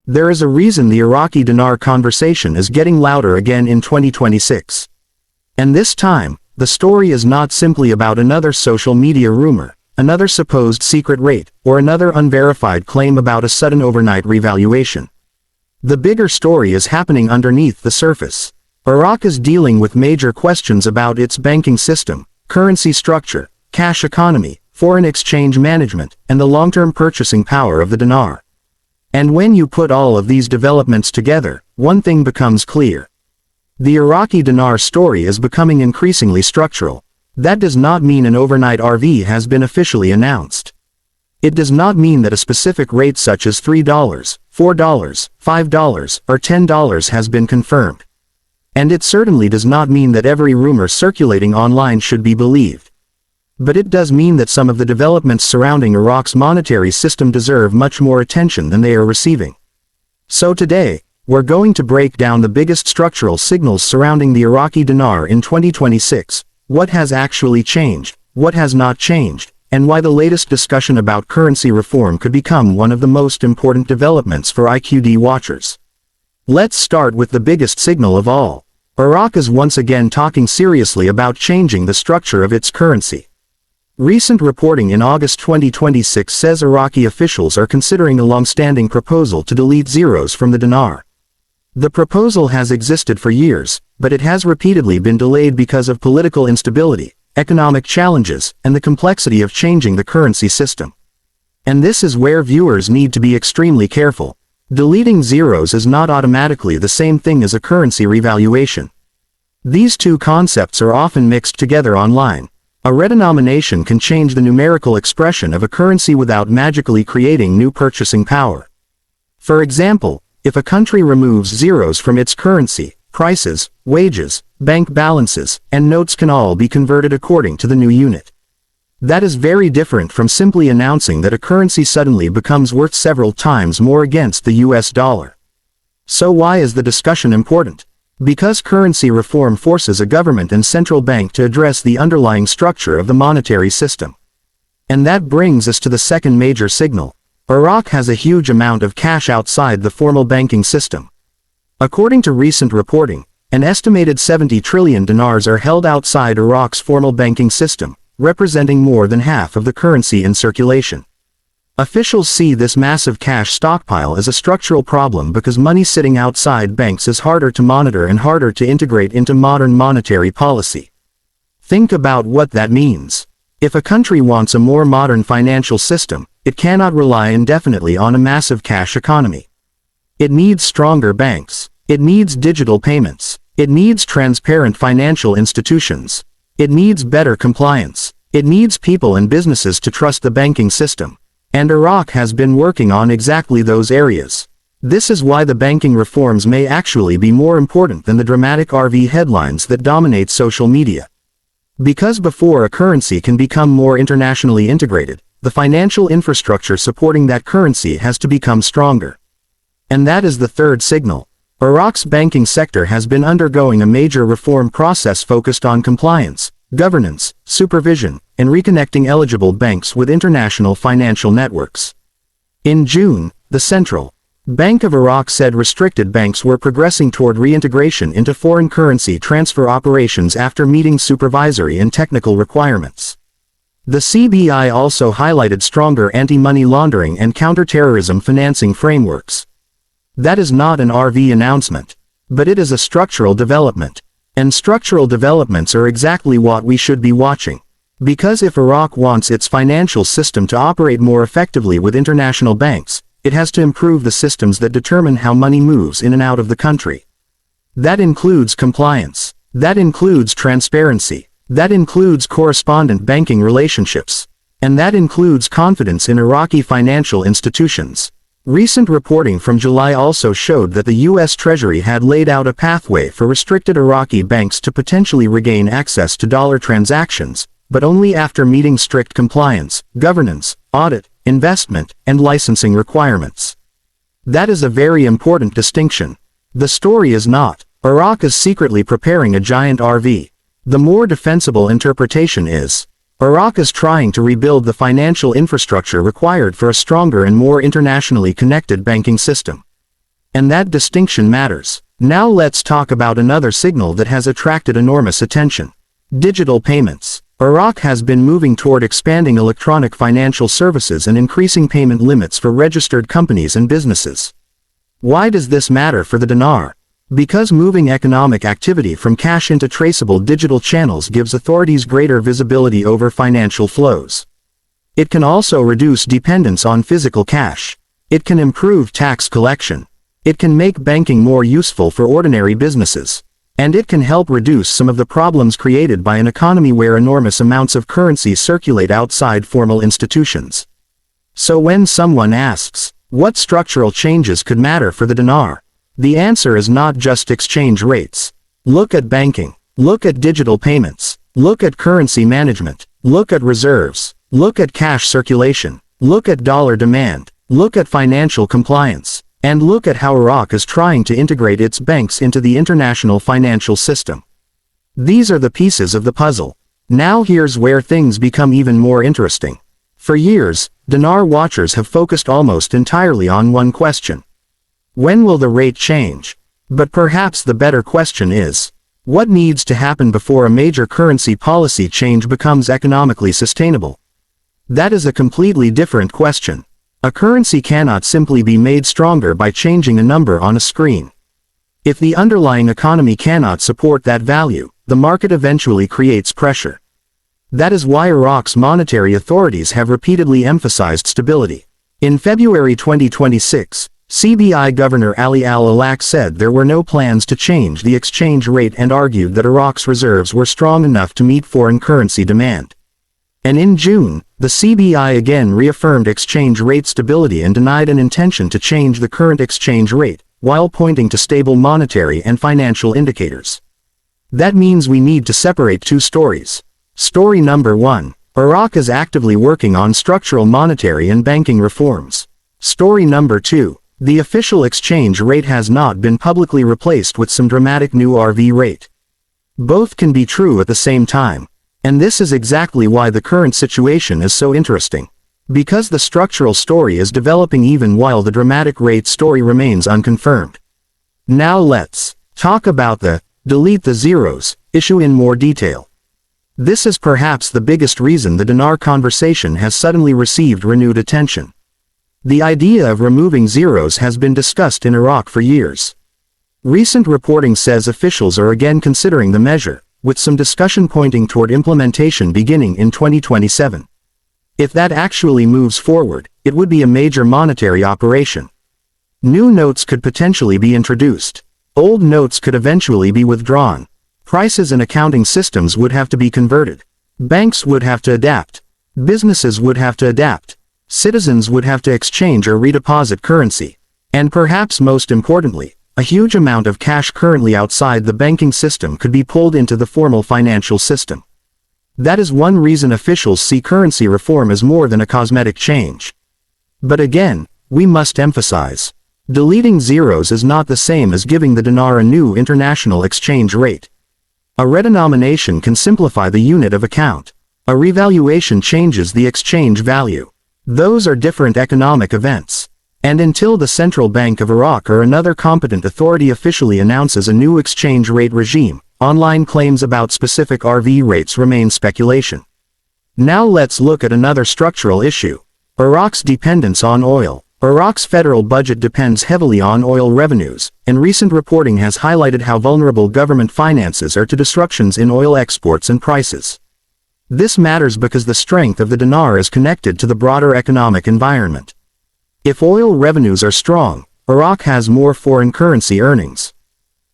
There is a reason the Iraqi dinar conversation is getting louder again in 2026. And this time, the story is not simply about another social media rumor, another supposed secret rate, or another unverified claim about a sudden overnight revaluation. The bigger story is happening underneath the surface. Iraq is dealing with major questions about its banking system, currency structure, cash economy, foreign exchange management, and the long-term purchasing power of the dinar. And when you put all of these developments together, one thing becomes clear. The Iraqi dinar story is becoming increasingly structural. That does not mean an overnight RV has been officially announced. It does not mean that a specific rate such as $3, $4, $5, or $10 has been confirmed. And it certainly does not mean that every rumor circulating online should be believed. But it does mean that some of the developments surrounding Iraq's monetary system deserve much more attention than they are receiving. So today, we're going to break down the biggest structural signals surrounding the Iraqi dinar in 2026, what has actually changed, what has not changed, and why the latest discussion about currency reform could become one of the most important developments for IQD watchers. Let's start with the biggest signal of all. Iraq is once again talking seriously about changing the structure of its currency. Recent reporting in August 2026 says Iraqi officials are considering a long-standing proposal to delete zeros from the dinar. The proposal has existed for years, but it has repeatedly been delayed because of political instability, economic challenges, and the complexity of changing the currency system. And this is where viewers need to be extremely careful. Deleting zeros is not automatically the same thing as a currency revaluation. These two concepts are often mixed together online. A redenomination can change the numerical expression of a currency without magically creating new purchasing power. For example, if a country removes zeros from its currency, prices, wages, bank balances, and notes can all be converted according to the new unit. That is very different from simply announcing that a currency suddenly becomes worth several times more against the US dollar. So why is the discussion important? Because currency reform forces a government and central bank to address the underlying structure of the monetary system. And that brings us to the second major signal. Iraq has a huge amount of cash outside the formal banking system. According to recent reporting, an estimated 70 trillion dinars are held outside Iraq's formal banking system, representing more than half of the currency in circulation. Officials see this massive cash stockpile as a structural problem because money sitting outside banks is harder to monitor and harder to integrate into modern monetary policy. Think about what that means. If a country wants a more modern financial system, it cannot rely indefinitely on a massive cash economy. It needs stronger banks. It needs digital payments. It needs transparent financial institutions. It needs better compliance. It needs people and businesses to trust the banking system. And Iraq has been working on exactly those areas. This is why the banking reforms may actually be more important than the dramatic RV headlines that dominate social media. Because before a currency can become more internationally integrated, the financial infrastructure supporting that currency has to become stronger. And that is the third signal. Iraq's banking sector has been undergoing a major reform process focused on compliance, governance, supervision, and reconnecting eligible banks with international financial networks. In June, the Central Bank of Iraq said restricted banks were progressing toward reintegration into foreign currency transfer operations after meeting supervisory and technical requirements. The CBI also highlighted stronger anti-money laundering and counter-terrorism financing frameworks. That is not an RV announcement, but it is a structural development. And structural developments are exactly what we should be watching. Because if Iraq wants its financial system to operate more effectively with international banks, it has to improve the systems that determine how money moves in and out of the country. That includes compliance. That includes transparency. That includes correspondent banking relationships. And that includes confidence in Iraqi financial institutions. Recent reporting from July also showed that the U.S. Treasury had laid out a pathway for restricted Iraqi banks to potentially regain access to dollar transactions, but only after meeting strict compliance, governance, audit, investment, and licensing requirements. That is a very important distinction. The story is not, Iraq is secretly preparing a giant RV. The more defensible interpretation is, Iraq is trying to rebuild the financial infrastructure required for a stronger and more internationally connected banking system. And that distinction matters. Now let's talk about another signal that has attracted enormous attention. Digital payments. Iraq has been moving toward expanding electronic financial services and increasing payment limits for registered companies and businesses. Why does this matter for the dinar? Because moving economic activity from cash into traceable digital channels gives authorities greater visibility over financial flows. It can also reduce dependence on physical cash. It can improve tax collection. It can make banking more useful for ordinary businesses. And it can help reduce some of the problems created by an economy where enormous amounts of currency circulate outside formal institutions. So when someone asks, what structural changes could matter for the dinar? The answer is not just exchange rates. Look at banking. Look at digital payments. Look at currency management. Look at reserves. Look at cash circulation. Look at dollar demand. Look at financial compliance. And look at how Iraq is trying to integrate its banks into the international financial system. These are the pieces of the puzzle. Now here's where things become even more interesting. For years, dinar watchers have focused almost entirely on one question. When will the rate change? But perhaps the better question is, what needs to happen before a major currency policy change becomes economically sustainable? That is a completely different question. A currency cannot simply be made stronger by changing a number on a screen. If the underlying economy cannot support that value, the market eventually creates pressure. That is why Iraq's monetary authorities have repeatedly emphasized stability. In February 2026, CBI Governor Ali Al-Alak said there were no plans to change the exchange rate and argued that Iraq's reserves were strong enough to meet foreign currency demand. And in June, the CBI again reaffirmed exchange rate stability and denied an intention to change the current exchange rate, while pointing to stable monetary and financial indicators. That means we need to separate two stories. Story number 1, Iraq is actively working on structural monetary and banking reforms. Story number 2, the official exchange rate has not been publicly replaced with some dramatic new RV rate. Both can be true at the same time. And this is exactly why the current situation is so interesting. Because the structural story is developing even while the dramatic rate story remains unconfirmed. Now let's talk about the delete the zeros issue in more detail. This is perhaps the biggest reason the dinar conversation has suddenly received renewed attention. The idea of removing zeros has been discussed in Iraq for years. Recent reporting says officials are again considering the measure, with some discussion pointing toward implementation beginning in 2027. If that actually moves forward, it would be a major monetary operation. New notes could potentially be introduced. Old notes could eventually be withdrawn. Prices and accounting systems would have to be converted. Banks would have to adapt. Businesses would have to adapt. Citizens would have to exchange or redeposit currency. And perhaps most importantly, a huge amount of cash currently outside the banking system could be pulled into the formal financial system. That is one reason officials see currency reform as more than a cosmetic change. But again, we must emphasize, deleting zeros is not the same as giving the dinar a new international exchange rate. A redenomination can simplify the unit of account. A revaluation changes the exchange value. Those are different economic events. And until the Central Bank of Iraq or another competent authority officially announces a new exchange rate regime, online claims about specific RV rates remain speculation. Now let's look at another structural issue. Iraq's dependence on oil. Iraq's federal budget depends heavily on oil revenues, and recent reporting has highlighted how vulnerable government finances are to disruptions in oil exports and prices. This matters because the strength of the dinar is connected to the broader economic environment. If oil revenues are strong, Iraq has more foreign currency earnings.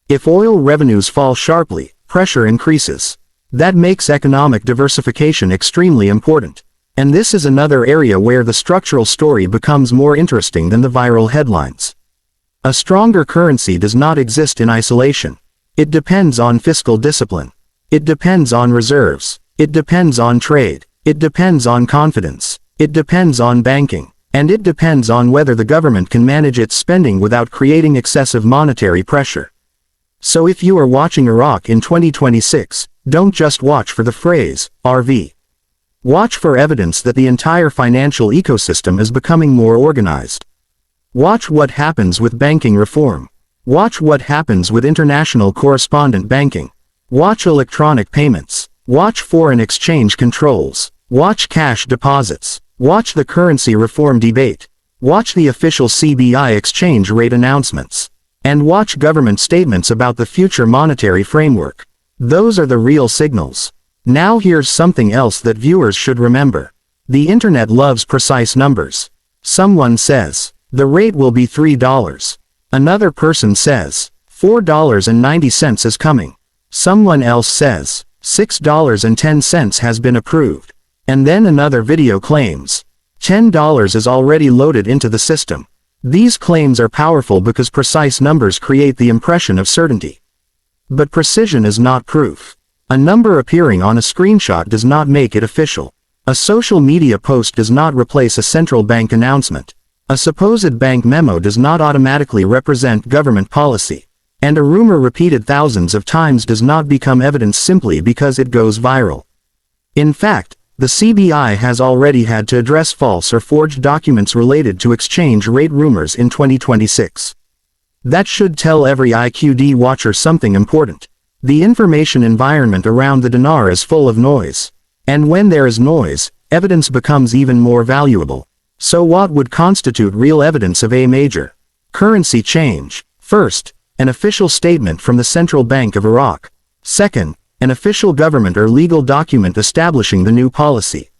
If oil revenues fall sharply, pressure increases. That makes economic diversification extremely important. And this is another area where the structural story becomes more interesting than the viral headlines. A stronger currency does not exist in isolation. It depends on fiscal discipline. It depends on reserves. It depends on trade. It depends on confidence. It depends on banking. And it depends on whether the government can manage its spending without creating excessive monetary pressure. So if you are watching Iraq in 2026, don't just watch for the phrase, RV. Watch for evidence that the entire financial ecosystem is becoming more organized. Watch what happens with banking reform. Watch what happens with international correspondent banking. Watch electronic payments. Watch foreign exchange controls. Watch cash deposits. Watch the currency reform debate. Watch the official CBI exchange rate announcements. And watch government statements about the future monetary framework. Those are the real signals. Now here's something else that viewers should remember. The internet loves precise numbers. Someone says, the rate will be $3. Another person says, $4.90 is coming. Someone else says, $6.10 has been approved. And then another video claims, $10 is already loaded into the system. These claims are powerful because precise numbers create the impression of certainty. But precision is not proof. A number appearing on a screenshot does not make it official. A social media post does not replace a central bank announcement. A supposed bank memo does not automatically represent government policy. And a rumor repeated thousands of times does not become evidence simply because it goes viral. In fact, the CBI has already had to address false or forged documents related to exchange rate rumors in 2026. That should tell every IQD watcher something important. The information environment around the dinar is full of noise. And when there is noise, evidence becomes even more valuable. So what would constitute real evidence of a major currency change? First, an official statement from the Central Bank of Iraq. Second, an official government or legal document establishing the new policy.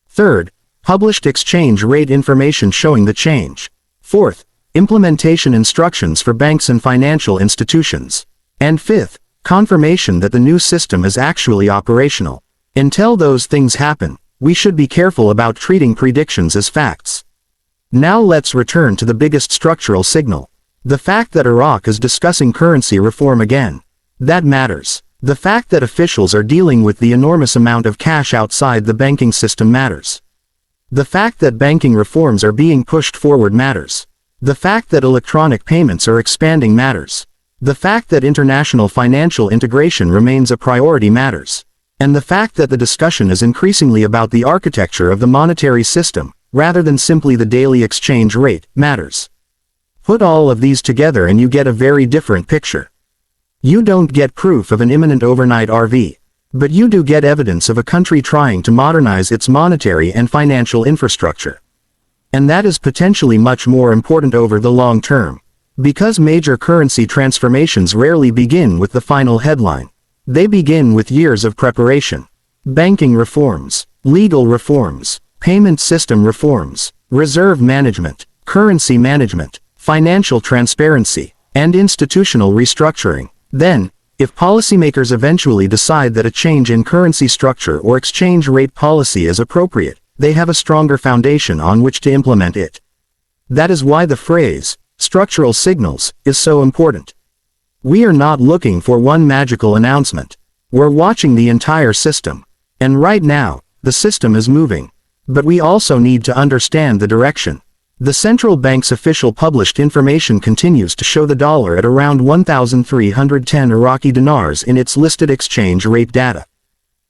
Third, published exchange rate information showing the change. Fourth, implementation instructions for banks and financial institutions. And fifth, confirmation that the new system is actually operational. Until those things happen, we should be careful about treating predictions as facts. Now let's return to the biggest structural signal. The fact that Iraq is discussing currency reform again. That matters. The fact that officials are dealing with the enormous amount of cash outside the banking system matters. The fact that banking reforms are being pushed forward matters. The fact that electronic payments are expanding matters. The fact that international financial integration remains a priority matters. And the fact that the discussion is increasingly about the architecture of the monetary system, rather than simply the daily exchange rate, matters. Put all of these together and you get a very different picture. You don't get proof of an imminent overnight RV, but you do get evidence of a country trying to modernize its monetary and financial infrastructure. And that is potentially much more important over the long term, because major currency transformations rarely begin with the final headline. They begin with years of preparation. Banking reforms, legal reforms, payment system reforms, reserve management, currency management, financial transparency, and institutional restructuring. Then, if policymakers eventually decide that a change in currency structure or exchange rate policy is appropriate, they have a stronger foundation on which to implement it. That is why the phrase, structural signals, is so important. We are not looking for one magical announcement. We're watching the entire system. And right now, the system is moving. But we also need to understand the direction. The central bank's official published information continues to show the dollar at around 1,310 Iraqi dinars in its listed exchange rate data.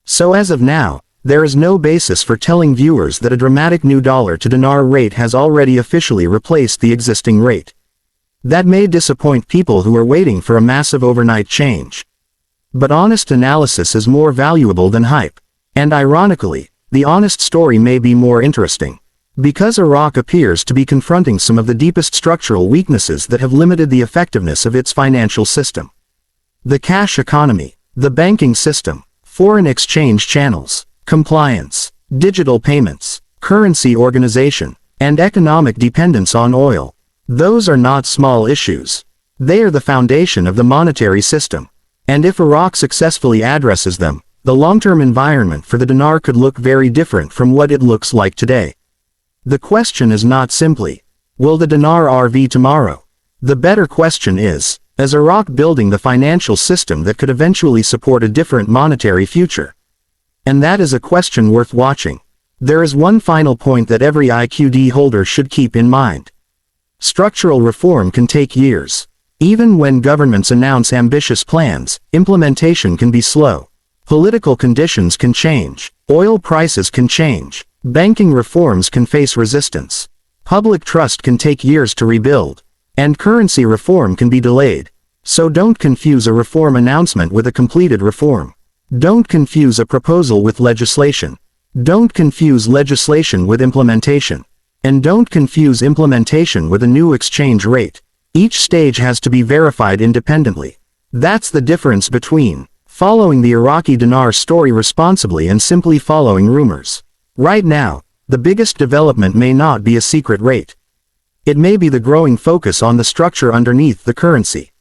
So as of now, there is no basis for telling viewers that a dramatic new dollar to dinar rate has already officially replaced the existing rate. That may disappoint people who are waiting for a massive overnight change. But honest analysis is more valuable than hype. And ironically, the honest story may be more interesting. Because Iraq appears to be confronting some of the deepest structural weaknesses that have limited the effectiveness of its financial system. The cash economy, the banking system, foreign exchange channels, compliance, digital payments, currency organization, and economic dependence on oil. Those are not small issues. They are the foundation of the monetary system. And if Iraq successfully addresses them, the long-term environment for the dinar could look very different from what it looks like today. The question is not simply, will the dinar RV tomorrow? The better question is Iraq building the financial system that could eventually support a different monetary future? And that is a question worth watching. There is one final point that every IQD holder should keep in mind. Structural reform can take years. Even when governments announce ambitious plans, implementation can be slow. Political conditions can change. Oil prices can change. Banking reforms can face resistance. Public trust can take years to rebuild. And currency reform can be delayed. So don't confuse a reform announcement with a completed reform. Don't confuse a proposal with legislation. Don't confuse legislation with implementation. And don't confuse implementation with a new exchange rate. Each stage has to be verified independently. That's the difference between following the Iraqi dinar story responsibly and simply following rumors. Right now, the biggest development may not be a secret rate. It may be the growing focus on the structure underneath the currency.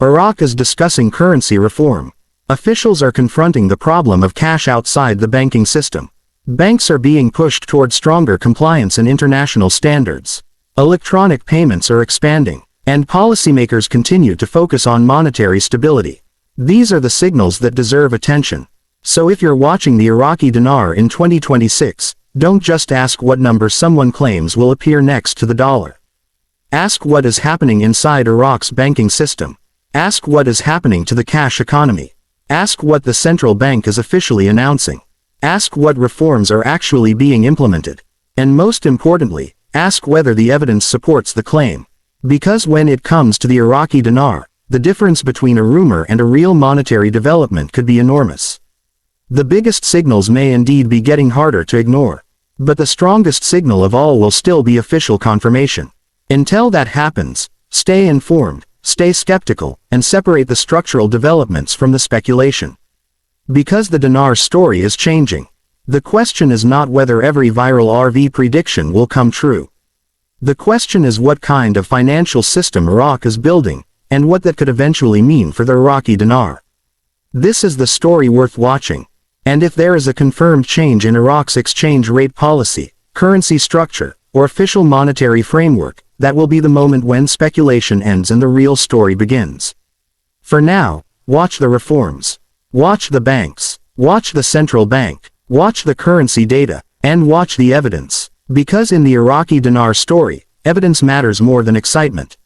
Iraq is discussing currency reform. Officials are confronting the problem of cash outside the banking system. Banks are being pushed toward stronger compliance and international standards. Electronic payments are expanding, and policymakers continue to focus on monetary stability. These are the signals that deserve attention. So if you're watching the Iraqi dinar in 2026, don't just ask what number someone claims will appear next to the dollar. Ask what is happening inside Iraq's banking system. Ask what is happening to the cash economy. Ask what the central bank is officially announcing. Ask what reforms are actually being implemented. And most importantly, ask whether the evidence supports the claim. Because when it comes to the Iraqi dinar, the difference between a rumor and a real monetary development could be enormous. The biggest signals may indeed be getting harder to ignore. But the strongest signal of all will still be official confirmation. Until that happens, stay informed, stay skeptical, and separate the structural developments from the speculation. Because the dinar story is changing. The question is not whether every viral RV prediction will come true. The question is what kind of financial system Iraq is building, and what that could eventually mean for the Iraqi dinar. This is the story worth watching. And if there is a confirmed change in Iraq's exchange rate policy, currency structure, or official monetary framework, that will be the moment when speculation ends and the real story begins. For now, watch the reforms. Watch the banks. Watch the central bank. Watch the currency data. And watch the evidence. Because in the Iraqi dinar story, evidence matters more than excitement.